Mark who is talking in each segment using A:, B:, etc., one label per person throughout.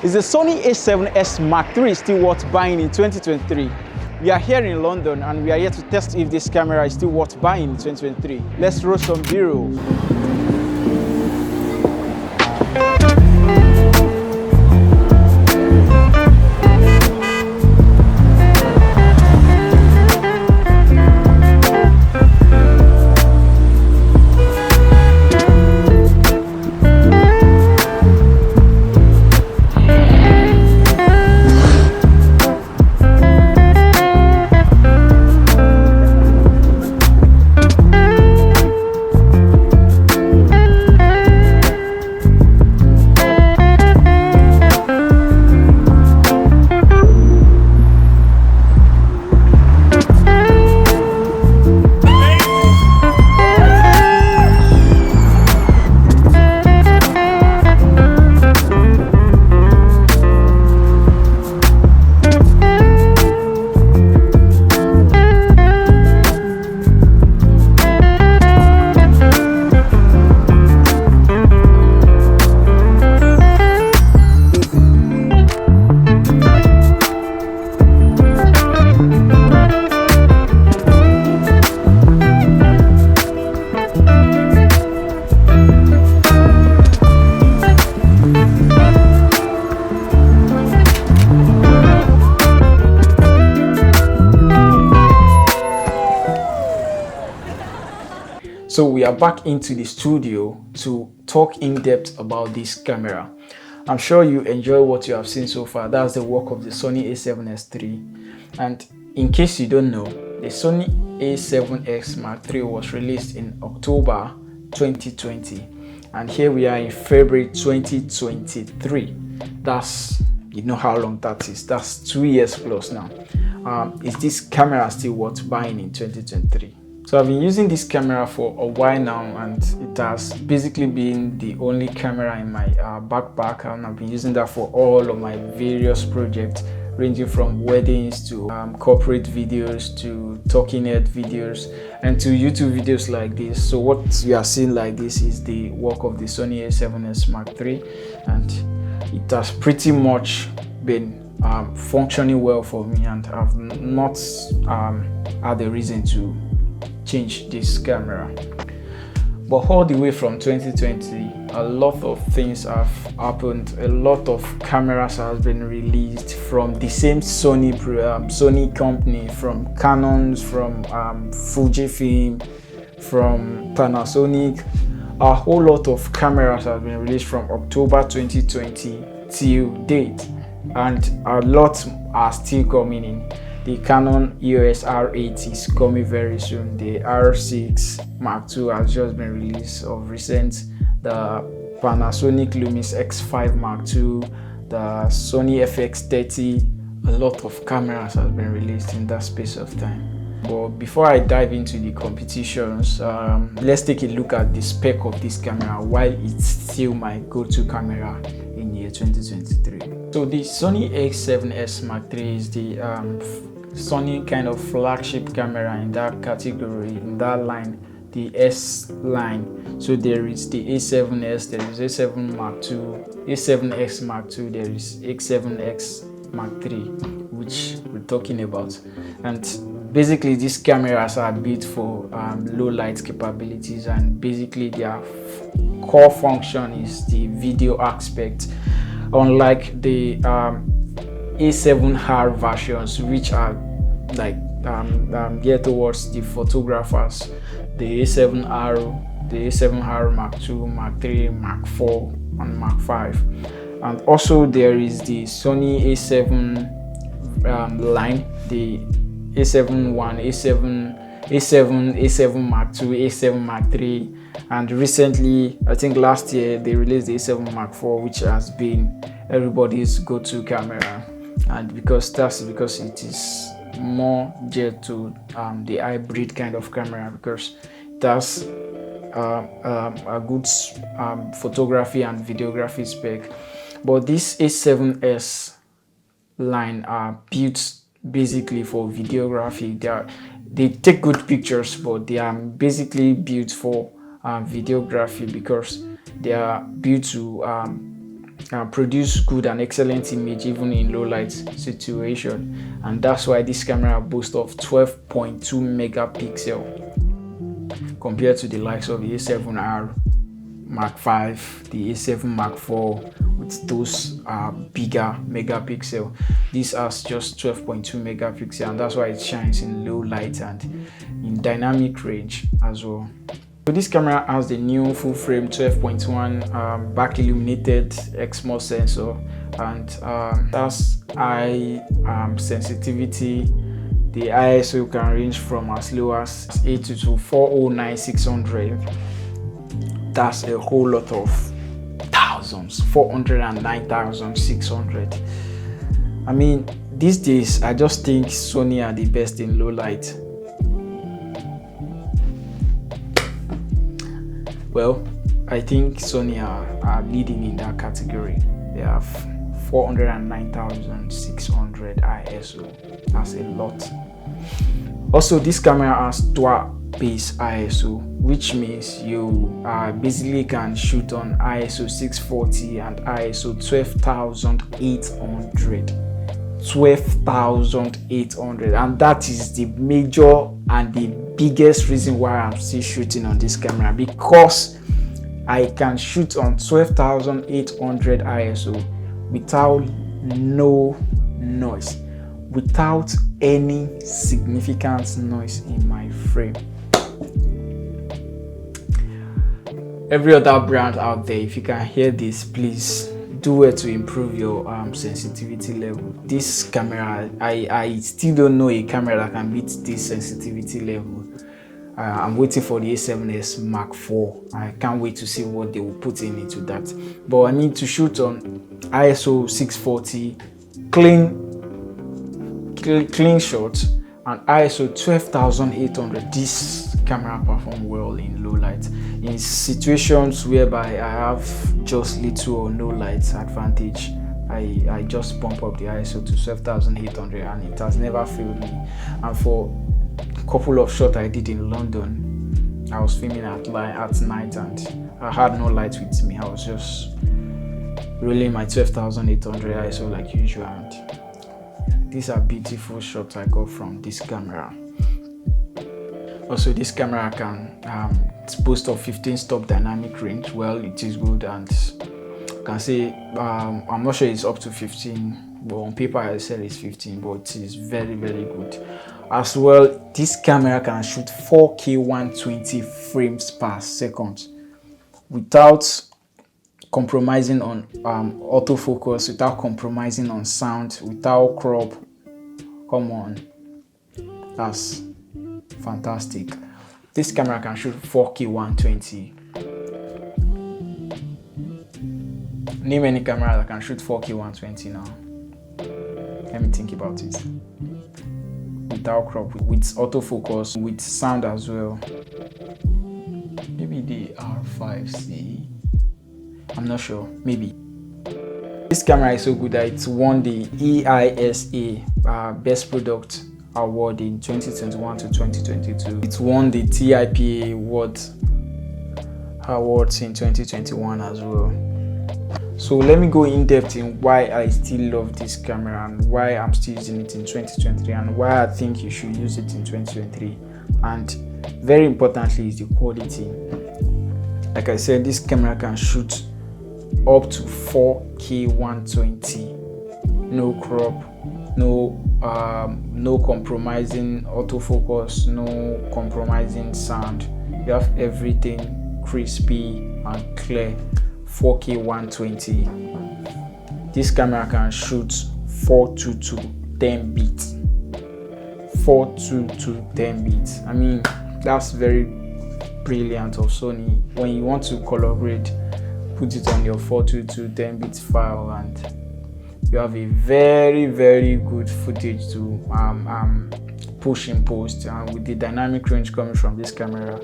A: Is the Sony A7S Mark III still worth buying in 2023? We are here in London and we are here to test if this camera is still worth buying in 2023. Let's roll some B-roll. So we are back into the studio to talk in depth about this camera. I'm sure you enjoy what you have seen so far. That's the work of the Sony A7S III. And in case you don't know, the Sony A7S Mark III was released in October 2020. And here we are in February 2023. That's, you know how long that is. That's 2 years plus now. Is this camera still worth buying in 2023? So I've been using this camera for a while now, and it has basically been the only camera in my backpack, and I've been using that for all of my various projects, ranging from weddings to corporate videos to talking head videos and to YouTube videos like this. So what you are seeing like this is the work of the Sony A7S Mark III, and it has pretty much been functioning well for me, and I've not had a reason to change this camera. But all the way from 2020, a lot of things have happened. A lot of cameras have been released from the same Sony company, from Canons, from Fujifilm, from Panasonic. A whole lot of cameras have been released from October 2020 till date, and a lot are still coming in. The Canon EOS R8 is coming very soon. The R6 Mark II has just been released of recent. The Panasonic Lumix X5 Mark II, the Sony FX30, a lot of cameras have been released in that space of time. But before I dive into the competitions, let's take a look at the spec of this camera, why it's still my go-to camera in year 2023. So the Sony A7S Mark III is the Sony kind of flagship camera in that category, in that line, the S line. So there is the A7S, there is A7 Mark II, A7X Mark II, there is A7X Mark III, which we're talking about. And basically these cameras are built for low light capabilities, and basically their core function is the video aspect. Unlike the A7R versions, which are like geared towards the photographers, the A7R, the A7R Mark II, Mark III, Mark IV, and Mark V. And also there is the Sony A7 line, the A7I, A7 Mark II, A7 Mark III, and recently, I think last year, they released the A7 Mark IV, which has been everybody's go-to camera. And because it is more geared to the hybrid kind of camera, because it has a good photography and videography spec. But this A7S line are built basically for videography. They take good pictures, but they are basically built for videography, because they are built to produce good and excellent image even in low light situation, and that's why this camera boasts of 12.2 megapixel compared to the likes of the A7R Mark V, the A7 Mark IV with those bigger megapixel. This has just 12.2 megapixel, and that's why it shines in low light and in dynamic range as well. So this camera has the new full frame 12.1 back illuminated XMOS sensor, and that's high sensitivity. The ISO can range from as low as 80 to 409,600. That's a whole lot of thousands. 409,600. I mean, these days I just think Sony are the best in low light. Well, I think Sony are leading in that category. They have 409,600 ISO. That's a lot. Also, this camera has dual base ISO, which means you basically can shoot on ISO 640 and ISO 12,800. 12,800, and that is the major and the biggest reason why I'm still shooting on this camera, because I can shoot on 12,800 ISO without no noise, without any significant noise in my frame. Every other brand out there, if you can hear this, please do it to improve your sensitivity level. This camera, I still don't know a camera that can beat this sensitivity level. I'm waiting for the A7S Mark IV. I can't wait to see what they will put into that. But I need to shoot on ISO 640 clean shots and ISO 12,800. This camera performs well in low light. In situations whereby I have just little or no light advantage, I just bump up the ISO to 12,800, and it has never failed me. And for a couple of shots I did in London, I was filming at night and I had no light with me. I was just rolling my 12,800 ISO like usual, and these are beautiful shots I got from this camera. Also, this camera can boast of 15 stop dynamic range. Well, it is good, and I can say I'm not sure it's up to 15, but on paper I said it's 15, but it is very, very good. As well, this camera can shoot 4K 120 frames per second without compromising on autofocus, without compromising on sound, without crop. Come on, that's fantastic. This camera can shoot 4K 120. Name any camera that can shoot 4K 120 now. Let me think about it. Without crop, with autofocus, with sound as well. Maybe the R5C. I'm not sure. Maybe. This camera is so good that it won the EISA Best Product Award in 2021 to 2022. It won the TIPA Awards in 2021 as well. So let me go in depth in why I still love this camera and why I'm still using it in 2023 and why I think you should use it in 2023. And very importantly is the quality. Like I said, this camera can shoot up to 4K 120, no crop, no compromising autofocus, no compromising sound. You have everything crispy and clear. 4K 120. This camera can shoot 422 10 bits. 422 10 bits. I mean, that's very brilliant of Sony. When you want to color grade, put it on your 422 10 bits file, and you have a very, very good footage to push in post. And with the dynamic range coming from this camera,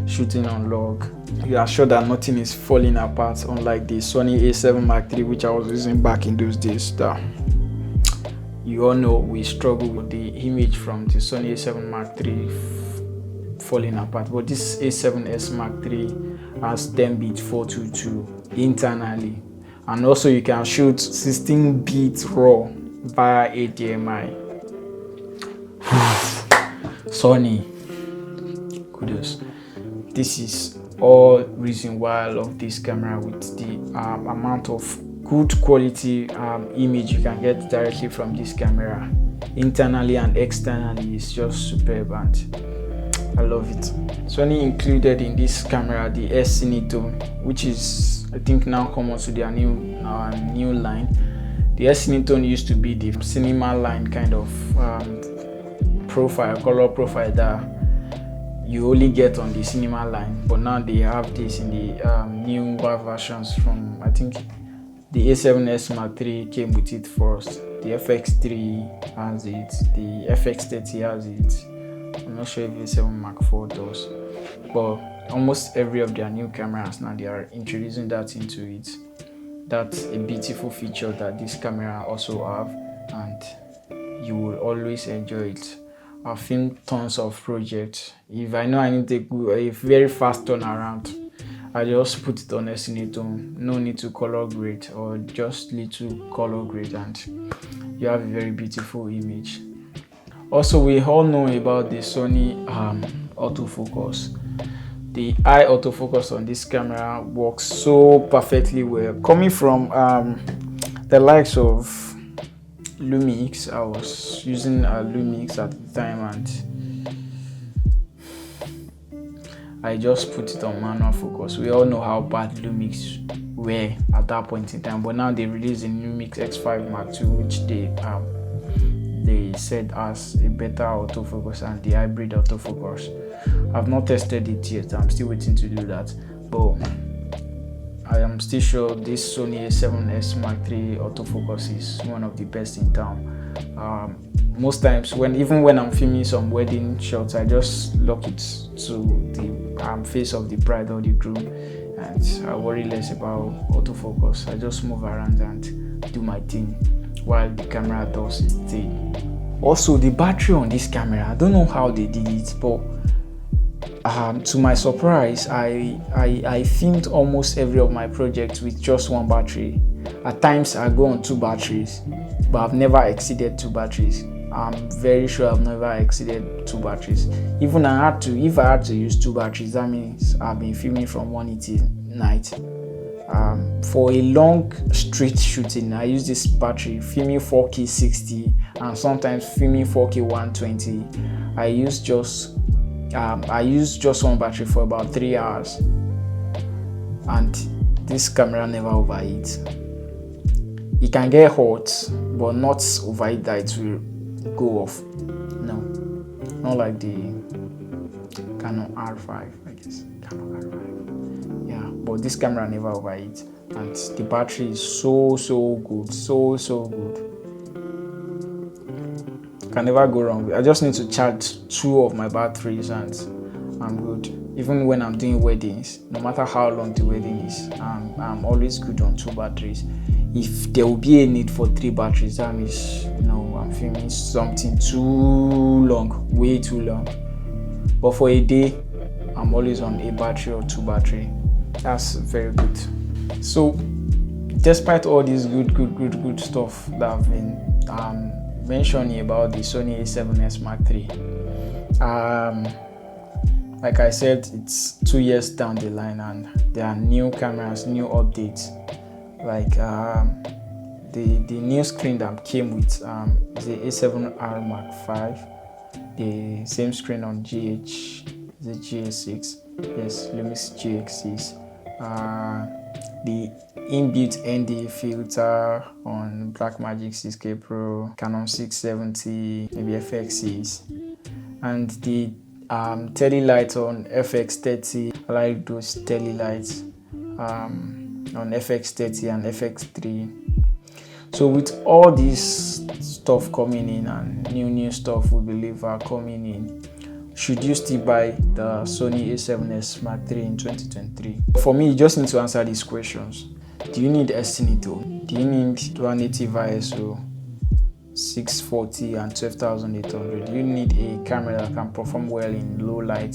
A: shooting on log, you are sure that nothing is falling apart, unlike the Sony A7 Mark III, which I was using back in those days. That you all know we struggle with the image from the Sony A7 Mark III falling apart, but this A7S Mark III has 10 bit 422 internally, and also you can shoot 16-bit RAW via HDMI. Sony, kudos. This is all reason why I love this camera, with the amount of good quality image you can get directly from this camera, internally and externally. Is just superb, and I love it. Sony included in this camera the S-Cinetone, which is, I think, now common to their new line. The S-Cinetone used to be the cinema line kind of color profile that you only get on the cinema line, but now they have this in the newer versions. From, I think, the A7S Mark III came with it first. The FX3 has it, the FX30 has it. I'm not sure if A7 Mark IV does, but almost every of their new cameras now, they are introducing that into it. That's a beautiful feature that this camera also have, and you will always enjoy it. I've filmed tons of projects. If I know I need a very fast turnaround, I just put it on S-Cinetone. No need to color grade, or just little color grade, and you have a very beautiful image. Also, we all know about the Sony autofocus. The eye autofocus on this camera works so perfectly well. Coming from the likes of Lumix, I was using Lumix at the time, and I just put it on manual focus. We all know how bad Lumix were at that point in time, but now they released the Lumix X5 Mark II, which they said has a better autofocus and the hybrid autofocus. I've not tested it yet. I'm still waiting to do that, but I am still sure this Sony A7S Mark III autofocus is one of the best in town. Most times, even when I'm filming some wedding shots, I just lock it to the face of the bride or the groom, and I worry less about autofocus. I just move around and do my thing while the camera does its thing. Also, the battery on this camera, I don't know how they did it, but to my surprise, I filmed almost every of my projects with just one battery. At times I go on 2 batteries, but I've never exceeded 2 batteries. I'm very sure I've never exceeded 2 batteries. If I had to use 2 batteries, that means I've been filming from morning till night. For a long straight shooting, I use this battery, filming 4K 60 and sometimes filming 4K 120. I use just one battery for about 3 hours, and this camera never overheats. It can get hot, but not overheat that it will go off. No, not like the Canon R5, I guess. Canon R5. Yeah, but this camera never overheats, and the battery is so good, so good. Can never go wrong. I just need to charge 2 of my batteries and I'm good. Even when I'm doing weddings, no matter how long the wedding is, I'm always good on 2 batteries. If there will be a need for 3 batteries, that means I'm filming something too long, way too long. But for a day, I'm always on a battery or 2 battery. That's very good. So despite all this good stuff that I've been mentioning about the Sony A7S Mark III, like I said, it's 2 years down the line and there are new cameras, new updates. Like the new screen that came with is the A7R Mark V, the same screen on the GH6, yes, Lumix GH6. The inbuilt ND filter on Blackmagic 6K Pro, Canon 670, maybe FXs, and the tele light on FX30. I like those tele lights on FX30 and FX3. So with all this stuff coming in and new stuff we believe are coming in, should you still buy the Sony A7S Mark III in 2023? For me, you just need to answer these questions. Do you need S-Cinetone? Do you need dual native ISO 640 and 12800? Do you need a camera that can perform well in low light?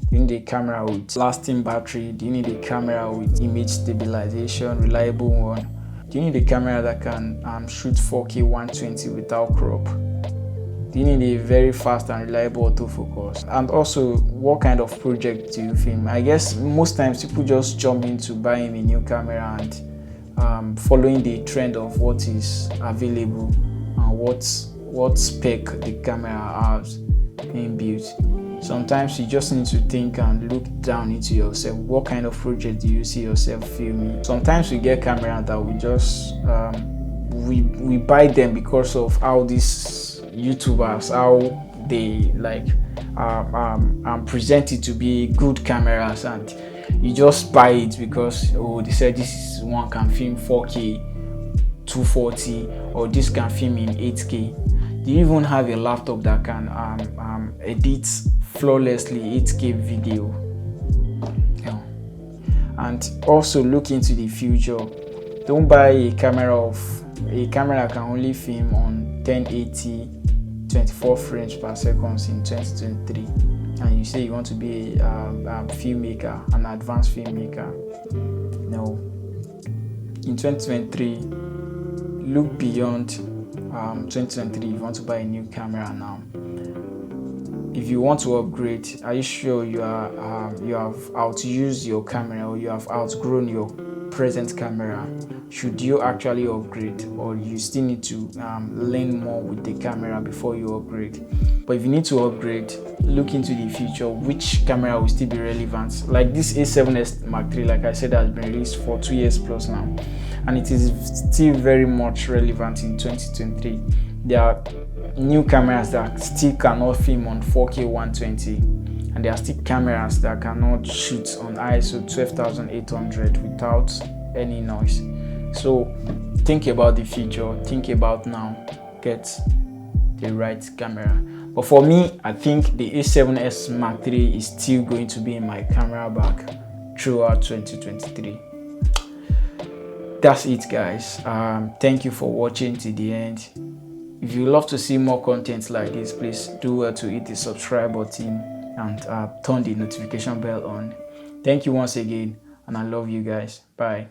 A: Do you need a camera with lasting battery? Do you need a camera with image stabilization, reliable one? Do you need a camera that can shoot 4K 120 without crop? Do you need a very fast and reliable autofocus? And also, what kind of project do you film? I guess most times people just jump into buying a new camera and following the trend of what is available and what spec the camera has inbuilt. Sometimes you just need to think and look down into yourself. What kind of project do you see yourself filming? Sometimes we get camera that we just we buy them because of how these YouTubers, how they like present it to be good cameras, and you just buy it because, oh, they said this one can film 4K 240 or this can film in 8K. Do you even have a laptop that can edit flawlessly 8K video? Yeah. And also look into the future. Don't buy a camera that can only film on 1080 24 frames per second in 2023, and you say you want to be a filmmaker, an advanced filmmaker. No. In 2023, look beyond 2023. If you want to buy a new camera now, if you want to upgrade, are you sure you have outused your camera, or you have outgrown your present camera? Should you actually upgrade, or you still need to learn more with the camera before you upgrade? But if you need to upgrade, look into the future. Which camera will still be relevant? Like this A7S Mark III, like I said, has been released for 2 years plus now, and it is still very much relevant in 2023. There are new cameras that still cannot film on 4K 120, and there are still cameras that cannot shoot on ISO 12800 without any noise. So think about the future, think about now, get the right camera. But for me, I think the A7S Mark III is still going to be in my camera bag throughout 2023. That's it, guys. Thank you for watching to the end. If you love to see more content like this, please do well to hit the subscribe button and turn the notification bell on. Thank you once again, and I love you guys. Bye.